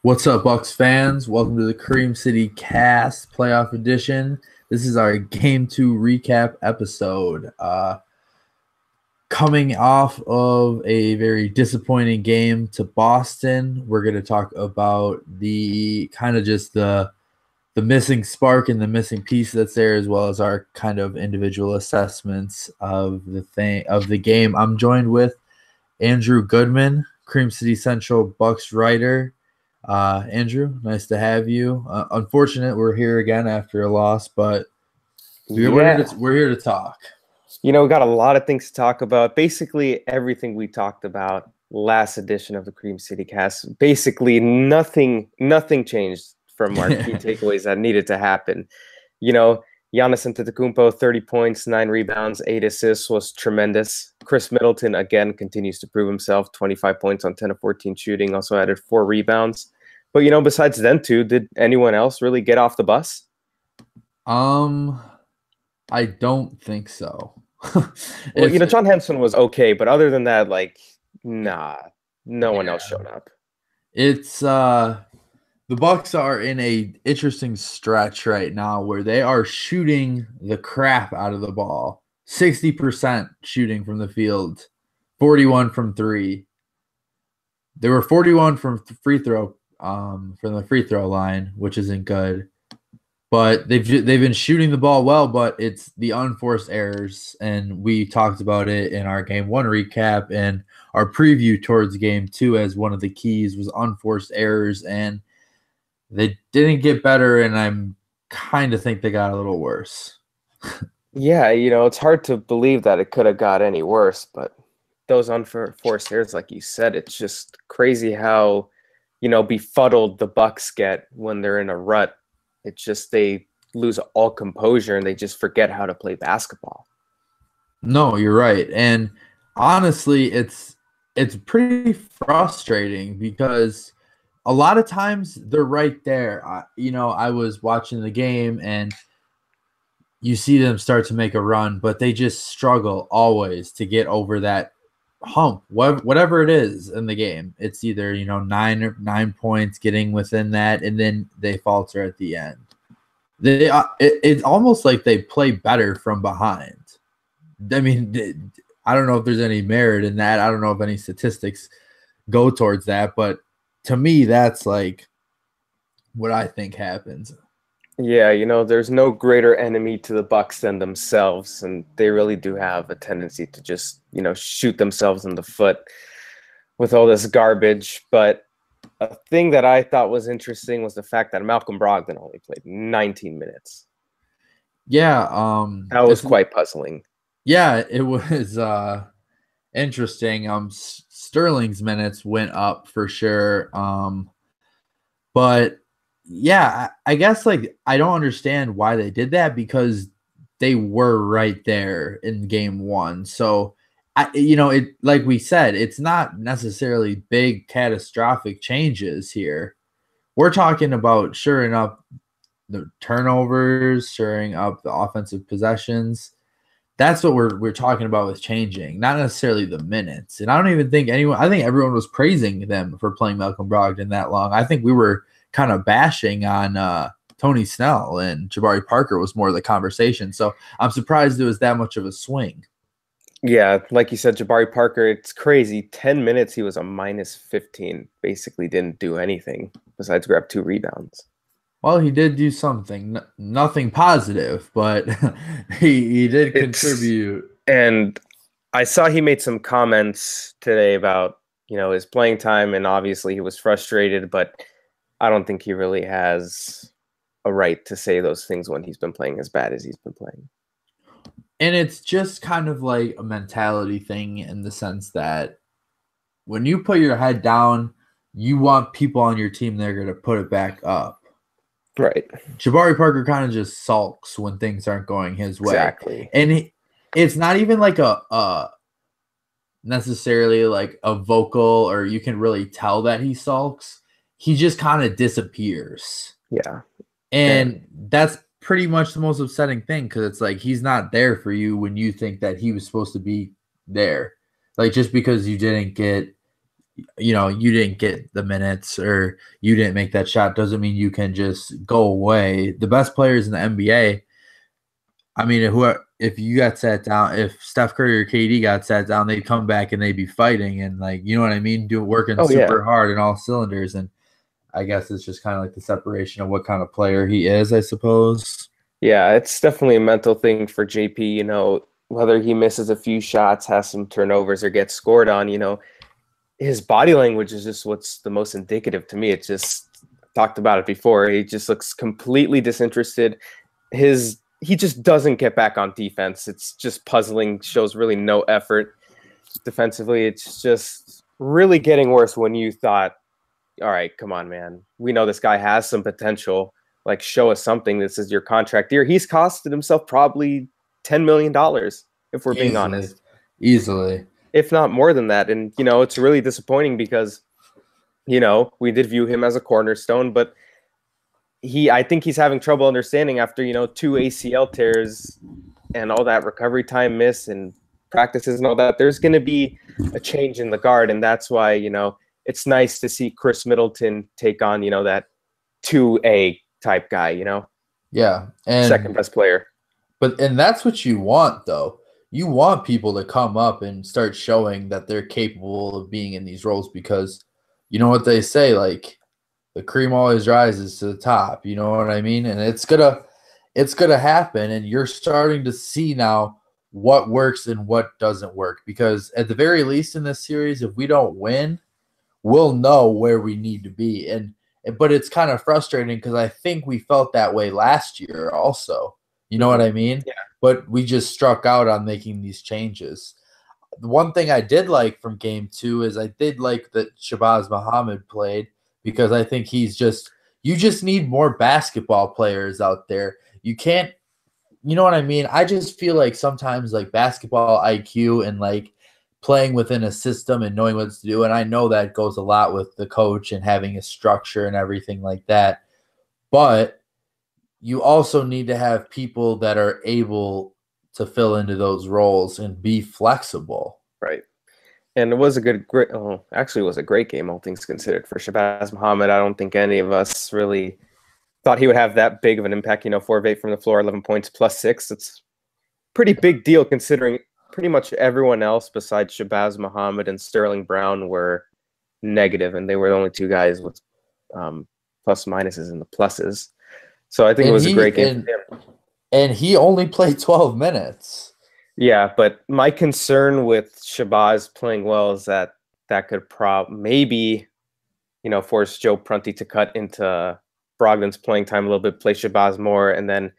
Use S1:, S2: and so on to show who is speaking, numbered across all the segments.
S1: What's up, Bucks fans? Welcome to the Cream City Cast Playoff Edition. This is our Game 2 recap episode. Coming off of a very disappointing game to Boston, we're going to talk about the kind of just the missing spark and the missing piece that's there, as well as our kind of individual assessments of the game. I'm joined with Andrew Goodman, Cream City Central Bucks writer. Andrew, nice to have you. Unfortunate we're here again after a loss, but we're here to talk.
S2: We got a lot of things to talk about. Basically, everything we talked about last edition of the Cream City Cast. Basically, nothing changed from our key takeaways that needed to happen. Giannis Antetokounmpo, 30 points, 9 rebounds, 8 assists was tremendous. Chris Middleton, again, continues to prove himself, 25 points on 10 of 14 shooting, also added 4 rebounds. But, besides them two, did anyone else really get off the bus?
S1: I don't think so.
S2: Well, John Henson was okay, but other than that, no one else showed up.
S1: It's the Bucks are in a interesting stretch right now where they are shooting the crap out of the ball. 60% shooting from the field, 41 from 3. They were 41 from the free throw line, which isn't good. But they've been shooting the ball well, but it's the unforced errors, and we talked about it in our Game 1 recap and our preview towards Game 2 as one of the keys was unforced errors, and they didn't get better, and I'm kind of think they got a little worse.
S2: Yeah, it's hard to believe that it could have got any worse, but those unforced errors, like you said, it's just crazy how, befuddled the Bucks get when they're in a rut. It's just they lose all composure and they just forget how to play basketball.
S1: No, you're right. And honestly, it's pretty frustrating because a lot of times they're right there. I was watching the game and you see them start to make a run, but they just struggle always to get over that hump, whatever it is in the game. It's either 9 points, getting within that, and then they falter at the end. It's almost like they play better from behind. I mean, I don't know if there's any merit in that. I don't know if any statistics go towards that, but to me, that's like what I think happens.
S2: Yeah, there's no greater enemy to the Bucks than themselves, and they really do have a tendency to just, shoot themselves in the foot with all this garbage. But a thing that I thought was interesting was the fact that Malcolm Brogdon only played 19 minutes.
S1: Yeah,
S2: that was quite puzzling.
S1: Yeah, it was interesting. Sterling's minutes went up for sure, but yeah, I guess I don't understand why they did that because they were right there in Game 1. So, it like we said, it's not necessarily big catastrophic changes here. We're talking about shoring up the turnovers, shoring up the offensive possessions. That's what we're talking about with changing, not necessarily the minutes. And I don't even think I think everyone was praising them for playing Malcolm Brogdon that long. I think we were kind of bashing on Tony Snell, and Jabari Parker was more of the conversation. So I'm surprised it was that much of a swing.
S2: Yeah, like you said, Jabari Parker, it's crazy. 10 minutes, he was a minus 15. Basically didn't do anything besides grab 2 rebounds.
S1: Well, he did do something. Nothing positive, but he did contribute.
S2: And I saw he made some comments today about, his playing time, and obviously he was frustrated, but I don't think he really has a right to say those things when he's been playing as bad as he's been playing.
S1: And it's just kind of like a mentality thing in the sense that when you put your head down, you want people on your team that are going to put it back up.
S2: Right.
S1: Jabari Parker kind of just sulks when things aren't going his way.
S2: Exactly.
S1: And it's not even like a necessarily like a vocal, or you can really tell that he sulks. He just kind of disappears.
S2: Yeah.
S1: And that's pretty much the most upsetting thing, because it's like he's not there for you when you think that he was supposed to be there. Like, just because you didn't get you didn't get the minutes or you didn't make that shot doesn't mean you can just go away. The best players in the NBA, I mean, if you got sat down, if Steph Curry or KD got sat down, they'd come back and they'd be fighting and like, you know what I mean, working
S2: Oh yeah.
S1: super hard in all cylinders. And I guess it's just kind of like the separation of what kind of player he is, I suppose.
S2: Yeah, it's definitely a mental thing for JP, whether he misses a few shots, has some turnovers, or gets scored on, his body language is just what's the most indicative to me. It's just talked about it before. He just looks completely disinterested. He just doesn't get back on defense. It's just puzzling, shows really no effort defensively. It's just really getting worse when you thought, all right, come on, man. We know this guy has some potential. Like, show us something. This is your contract year. He's costed himself probably $10 million, if we're being honest.
S1: Easily.
S2: If not more than that. And, it's really disappointing because, we did view him as a cornerstone, but I think he's having trouble understanding after, 2 ACL tears and all that recovery time miss and practices and all that. There's going to be a change in the guard. And that's why, it's nice to see Chris Middleton take on, that 2A type guy,
S1: Yeah. And
S2: second best player.
S1: And that's what you want, though. You want people to come up and start showing that they're capable of being in these roles because you know what they say, like the cream always rises to the top. You know what I mean? And it's gonna happen, and you're starting to see now what works and what doesn't work. Because at the very least in this series, if we don't win, we'll know where we need to be. But it's kind of frustrating because I think we felt that way last year also. You know what I mean?
S2: Yeah.
S1: But we just struck out on making these changes. The one thing I did like from game 2 is I did like that Shabazz Muhammad played because I think you just need more basketball players out there. You can't, you know what I mean? I just feel like sometimes like basketball IQ and like playing within a system and knowing what to do. And I know that goes a lot with the coach and having a structure and everything like that. But you also need to have people that are able to fill into those roles and be flexible.
S2: Right. And it was a great game, all things considered, for Shabazz Muhammad. I don't think any of us really thought he would have that big of an impact. 4 of 8 from the floor, 11 points, +6. It's a pretty big deal considering pretty much everyone else besides Shabazz Muhammad and Sterling Brown were negative, and they were the only 2 guys with plus minuses and the pluses. So I think it was a great game for him.
S1: And he only played 12 minutes.
S2: Yeah, but my concern with Shabazz playing well is that could maybe, force Joe Prunty to cut into Brogdon's playing time a little bit, play Shabazz more, and then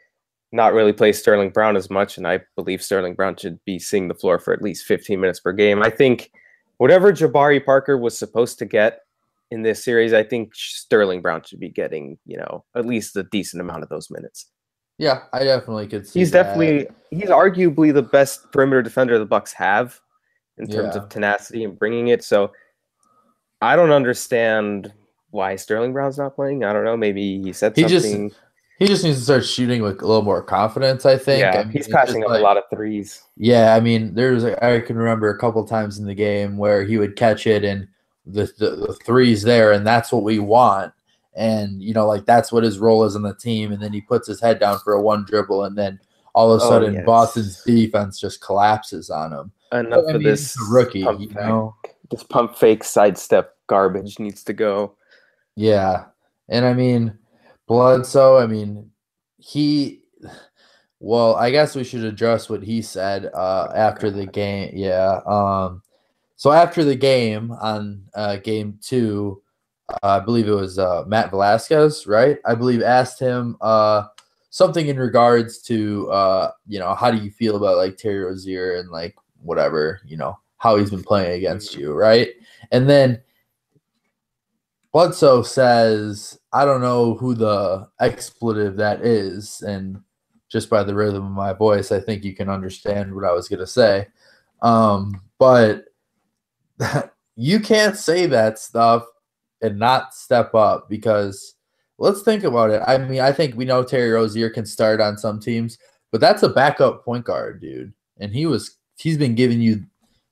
S2: not really play Sterling Brown as much. And I believe Sterling Brown should be seeing the floor for at least 15 minutes per game. I think whatever Jabari Parker was supposed to get in this series, I think Sterling Brown should be getting, at least a decent amount of those minutes.
S1: Yeah, I definitely could see
S2: he's arguably the best perimeter defender the Bucks have in terms of tenacity and bringing it. So I don't understand why Sterling Brown's not playing. I don't know. Maybe he said something.
S1: He just needs to start shooting with a little more confidence, I think.
S2: Yeah, he's passing up a lot of threes.
S1: Yeah, I mean, I can remember a couple times in the game where he would catch it and the threes there, and that's what we want. And, that's what his role is on the team. And then he puts his head down for a one dribble, and then all of a sudden Boston's defense just collapses on him.
S2: Enough of this
S1: rookie,
S2: This pump fake sidestep garbage needs to go.
S1: Yeah. And, I mean, Bledsoe, I guess we should address what he said after the game. Yeah. So after the game on game 2, I believe it was Matt Velasquez, right? I believe asked him something in regards to, how do you feel about like Terry Rozier and like whatever, how he's been playing against you, right? And then Bledsoe says, I don't know who the expletive that is. And just by the rhythm of my voice, I think you can understand what I was going to say. But you can't say that stuff and not step up because let's think about it. I mean, I think we know Terry Rozier can start on some teams, but that's a backup point guard, dude. And he's been giving you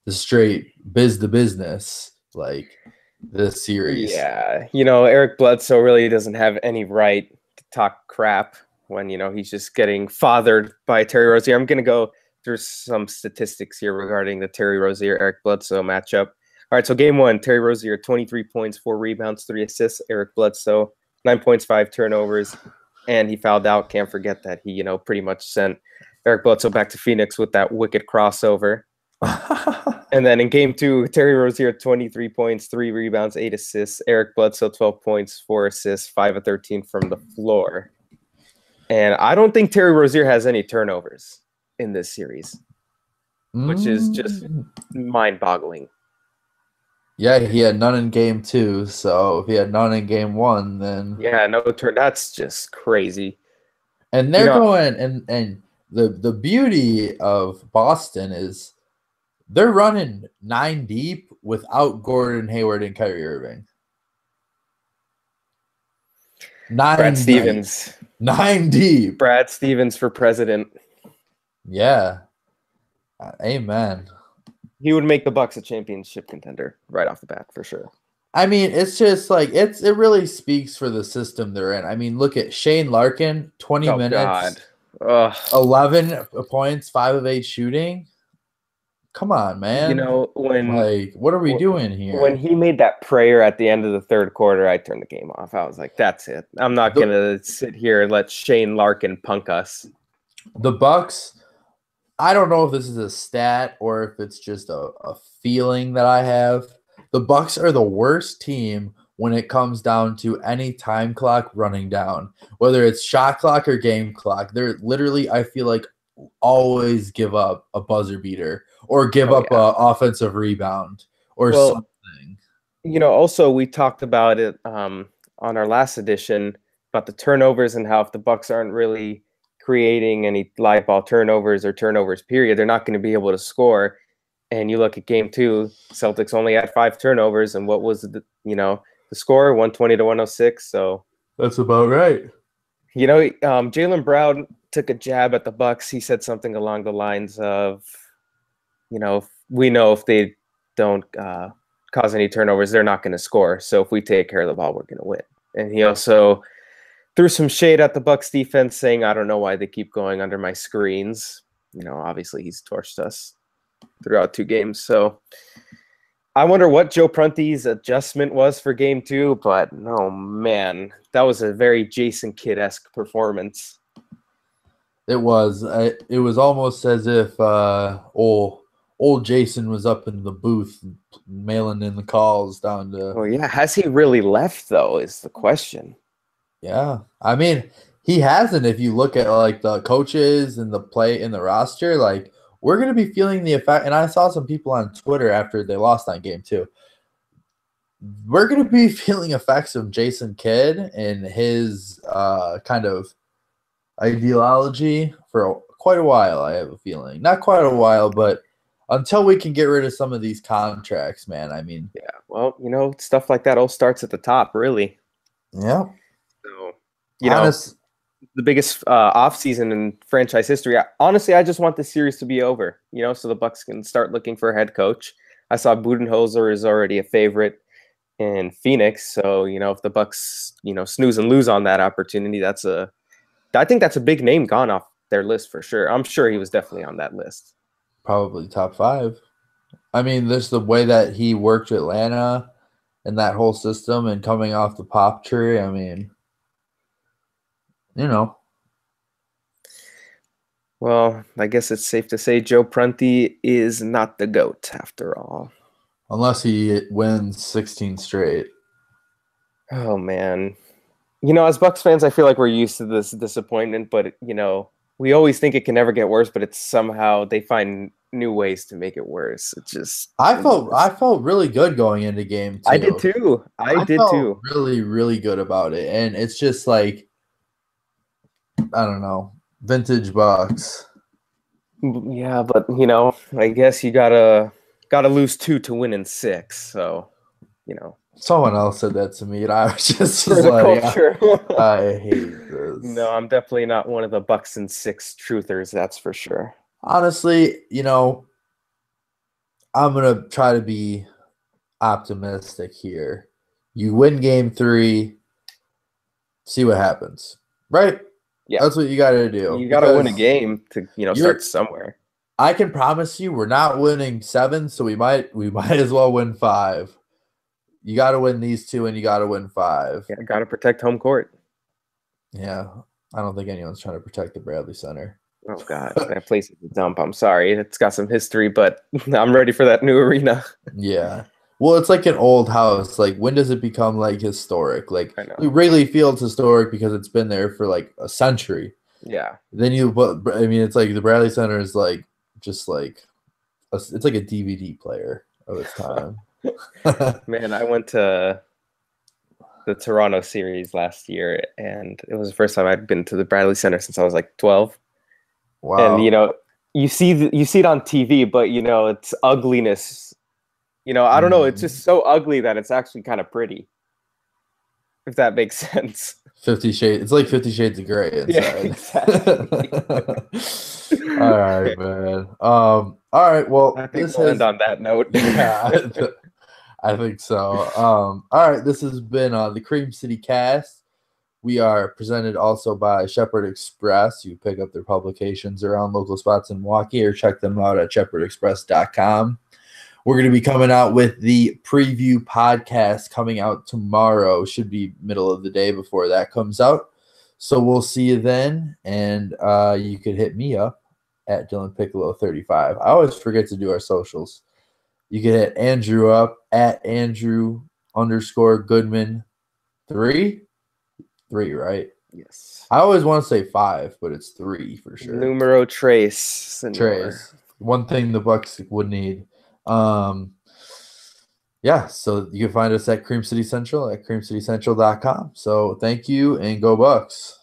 S1: the straight the business. Like, this series.
S2: Yeah, you know, Eric Bledsoe really doesn't have any right to talk crap when, you know, he's just getting fathered by Terry Rozier. I'm going to go through some statistics here regarding the Terry Rozier-Eric Bledsoe matchup. All right, so game one, Terry Rozier, 23 points, 4 rebounds, 3 assists. Eric Bledsoe, 9 points, 5 turnovers, and he fouled out. Can't forget that he, you know, pretty much sent Eric Bledsoe back to Phoenix with that wicked crossover. And then in game two, Terry Rozier, 23 points, 3 rebounds, 8 assists. Eric Bledsoe, 12 points, 4 assists, 5 of 13 from the floor. And I don't think Terry Rozier has any turnovers in this series, which is just mind-boggling.
S1: Yeah, he had none in game 2, so if he had none in game 1, then
S2: yeah, no turn. That's just crazy.
S1: And they're going, and the beauty of Boston is they're running 9 deep without Gordon Hayward and Kyrie Irving.
S2: Brad Stevens.
S1: 9 deep.
S2: Brad Stevens for president.
S1: Yeah. Amen.
S2: He would make the Bucks a championship contender right off the bat for sure.
S1: I mean, it's just like it really speaks for the system they're in. I mean, look at Shane Larkin, 20 minutes, 11 points, 5 of 8 shooting. Come on, man.
S2: You know,
S1: what are we doing here?
S2: When he made that prayer at the end of the third quarter, I turned the game off. I was like, that's it. I'm not going to sit here and let Shane Larkin punk us.
S1: The Bucks, I don't know if this is a stat or if it's just a feeling that I have. The Bucks are the worst team when it comes down to any time clock running down, whether it's shot clock or game clock. They're literally, I feel like, always give up a buzzer beater or give up an offensive rebound or something.
S2: You know, also we talked about it on our last edition about the turnovers and how if the Bucks aren't really creating any live ball turnovers or turnovers period, they're not going to be able to score. And you look at game 2, Celtics only had 5 turnovers, and what was the score? 120 to 106. So
S1: that's about right.
S2: You know, Jaylen Brown took a jab at the Bucks. He said something along the lines of, you know, we know if they don't cause any turnovers, they're not going to score. So if we take care of the ball, we're going to win. And he also threw some shade at the Bucks defense, saying, I don't know why they keep going under my screens. You know, obviously he's torched us throughout 2 games. So I wonder what Joe Prunty's adjustment was for game 2, but oh man, that was a very Jason Kidd-esque performance.
S1: It was almost as if old Jason was up in the booth mailing in the calls down to.
S2: Oh yeah, has he really left though? Is the question.
S1: Yeah, I mean he hasn't. If you look at like the coaches and the play in the roster, like we're gonna be feeling the effect. And I saw some people on Twitter after they lost that game too. We're gonna be feeling effects of Jason Kidd and his kind of ideology for quite a while. I have a feeling, not quite a while, but until we can get rid of some of these contracts, man. I mean,
S2: yeah. Well, you know, stuff like that all starts at the top, really.
S1: Yeah.
S2: So, you know, the biggest offseason in franchise history. Honestly, I just want this series to be over, you know, so the Bucks can start looking for a head coach. I saw Budenholzer is already a favorite in Phoenix. So, you know, if the Bucks, you know, snooze and lose on that opportunity, I think that's a big name gone off their list for sure. I'm sure he was definitely on that list.
S1: Probably top 5. I mean, there's the way that he worked Atlanta and that whole system and coming off the pop tree. I mean, you know.
S2: Well, I guess it's safe to say Joe Prunty is not the GOAT after all.
S1: Unless he wins 16 straight.
S2: Oh, man. You know, as Bucks fans, I feel like we're used to this disappointment, but, you know, we always think it can never get worse, but it's somehow they find new ways to make it worse. It's just
S1: I felt really good going into game 2.
S2: I did too. I did too.
S1: Really, really good about it. And it's just like, I don't know, vintage Bucks.
S2: Yeah, but you know, I guess you gotta lose 2 to win in 6. So, you know.
S1: Someone else said that to me, and I was just like, I hate this.
S2: No, I'm definitely not one of the Bucks in 6 truthers, that's for sure.
S1: Honestly, you know, I'm going to try to be optimistic here. You win game 3, see what happens. Right?
S2: Yeah.
S1: That's what you got to do.
S2: You got to win a game to, start somewhere.
S1: I can promise you we're not winning 7, so we might as well win 5. You got to win these 2 and you got to win 5.
S2: Yeah, got to protect home court.
S1: Yeah. I don't think anyone's trying to protect the Bradley Center.
S2: Oh, God. That place is a dump. I'm sorry. It's got some history, but I'm ready for that new arena.
S1: Yeah. Well, it's like an old house. Like, when does it become, like, historic? Like, Wrigley Field's historic because it's been there for, like, a century.
S2: Yeah.
S1: Then it's like the Bradley Center is, like, just, like, it's like a DVD player of its time.
S2: Man, I went to the Toronto series last year, and it was the first time I'd been to the Bradley Center since I was like 12.
S1: Wow.
S2: And you see it on TV, but it's ugliness. I don't know. It's just so ugly that it's actually kind of pretty, if that makes sense.
S1: 50 Shades. It's like 50 Shades of Grey inside.
S2: Yeah, exactly.
S1: All right, man. All right. Well,
S2: I think we'll end on that note.
S1: Yeah, I think so. All right. This has been the Cream City Cast. We are presented also by Shepherd Express. You pick up their publications around local spots in Milwaukee or check them out at shepherdexpress.com. We're going to be coming out with the preview podcast coming out tomorrow. Should be middle of the day before that comes out. So we'll see you then. And you could hit me up at Dylan Piccolo 35. I always forget to do our socials. You can hit Andrew up at Andrew_Goodman 3. 3, right?
S2: Yes.
S1: I always want to say 5, but it's 3 for sure.
S2: Numero trace.
S1: Trace. One thing the Bucks would need. Yeah, so you can find us at Cream City Central at creamcitycentral.com. So thank you and go Bucks.